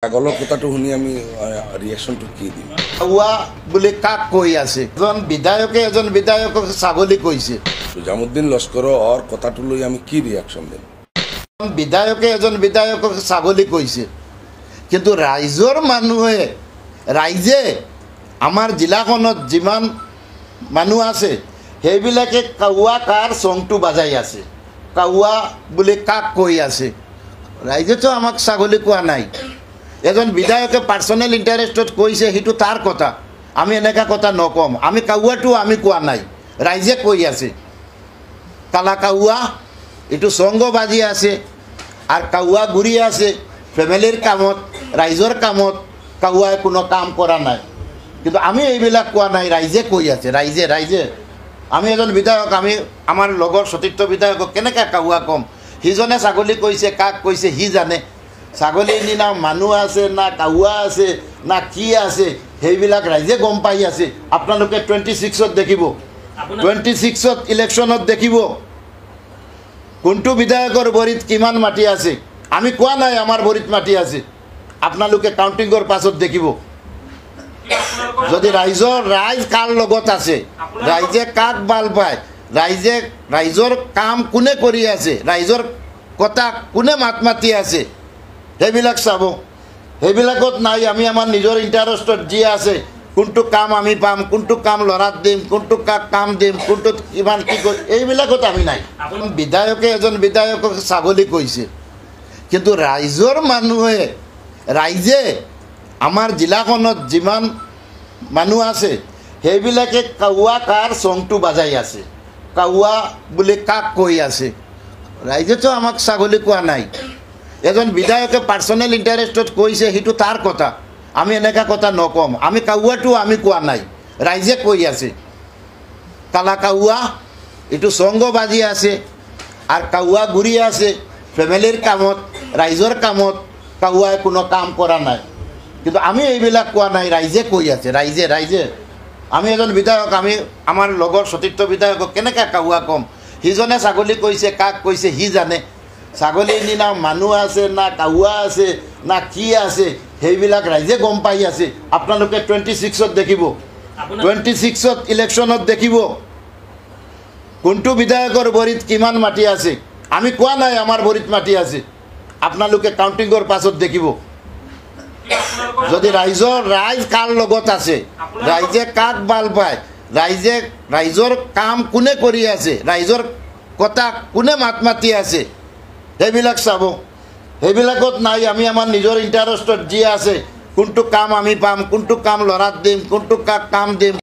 আগলৰ কথাটো শুনি আমি ৰিয়েকশ্যনটো কি দিম কাউয়া বুলি কাক কৈ আছে এজন বিধায়কক ছাগলী কৈছে জামুদ্দিন লস্কৰৰ কথাটো লৈ আমি কি ৰিয়েকশ্যন দিম এজন বিধায়কক ছাগলী কৈছে কিন্তু ৰাইজৰ মানুহে ৰাইজে আমাৰ জিলাখনত যিমান মানুহ আছে সেইবিলাকে কাউয়া কাৰ সংটো বাজাই আছে কাউয়া বুলি কাক কৈ আছে ৰাইজেতো আমাক ছাগলী কোৱা নাই এজন বিধায়কে পাৰ্সোনেল ইণ্টাৰেষ্টত কৈছে সেইটো তাৰ কথা আমি এনেকা কথা নকম আমি কাউয়াটো আমি কোৱা নাই ৰাইজে কৈ আছে কালা কাউয়া এইটো সংগ বাজি আছে আর কাউয়া ঘুরি আছে ফ্যামিলির কামত রাইজর কামত কাউয়ায় কোনো কাম করা নাই কিন্তু আমি এইবিলাক কোৱা নাই রাইজে কৈ আছে রাইজে আমি এজন বিধায়ক আমি আমার লগর সতীর্থ বিধায়কক কেনেকৈ কাউয়া কম সিজনে ছাগলী কৈছে কাক কৈছে সি জানে ছাগলীৰ নিনা মানুহ আছে না কাউয়া আছে না কি আছে সেইবিলাক ৰাইজে গম পাই আছে আপোনালোকে 26ত দেখিব 26ত ইলেকশ্যনত দেখিব কোনটো বিধায়কৰ বৰিত কিমান মাটি আছে আমি কোৱা নাই আমাৰ বৰিত মাটি আছে আপোনালোকে কাউন্টিংৰ পাছত দেখিব যদি ৰাইজ কাৰ লগত আছে ৰাইজে কাক ভাল পায় ৰাইজৰ কাম কোনে কৰি আছে ৰাইজৰ কথা কোনে মাত মাতি আছে সেইবিলাক চাব সেইবিলাকত নাই আমি আমাৰ নিজৰ ইণ্টাৰেষ্টত যি আছে কোনটো কাম আমি পাম কোনটো কাম লৰাত দিম কোনটো কাম দিম কোনটো কিমান কি কৰি এইবিলাকত আমি নাই এজন বিধায়কক ছাগলী কৈছে কিন্তু ৰাইজৰ মানুহে ৰাইজে আমাৰ জিলাখনত যিমান মানুহ আছে সেইবিলাকে কাউয়া কাৰ সংটো বাজাই আছে কাউয়া বুলি কাক কৈ আছে ৰাইজেতো আমাক ছাগলী কোৱা নাই এজন বিধায়কে পাৰ্সোনেল ইণ্টাৰেষ্টত কৈছে সেইটো তাৰ কথা আমি এনেকা কথা নকম আমি কাউয়াটো আমি কোৱা নাই ৰাইজে কৈ আছে কালা কাউয়া এইটো সংগ বাজি আছে আর কাউয়া ঘুরি আছে ফ্যামিলির কামত রাইজর কামত কাউয়ায় কোনো কাম করা নাই কিন্তু আমি এইবিলাক কোৱা নাই রাইজে কৈ আছে রাইজে আমি এজন বিধায়ক আমি আমার লগর সতীর্থ বিধায়কক কেনেকৈ কাউয়া কম সিজনে ছাগলী কৈছে কাক কৈছে সি জানে ছাগলীৰ নিনা মানুহ আছে না কাউয়া আছে না কি আছে সেইবিলাক ৰাইজে গম পাই আছে আপোনালোকে 26ত দেখিব 26ত ইলেকশ্যনত দেখিব কোনটো বিধায়কৰ বৰিত কিমান মাটি আছে আমি কোৱা নাই আমাৰ বৰিত মাটি আছে আপোনালোকে কাউন্টিংৰ পাছত দেখিব যদি ৰাইজ কাৰ লগত আছে ৰাইজে কাক ভাল পায় ৰাইজৰ কাম কোনে কৰি আছে ৰাইজৰ কথা কোনে মাত মাতি আছে সেইবিলাক চাব সেইবিলাকত নাই আমি আমাৰ নিজৰ ইণ্টাৰেষ্টত যি আছে কোনটো কাম আমি পাম কোনটো কাম লৰাত দিম কোনটো কাম দিম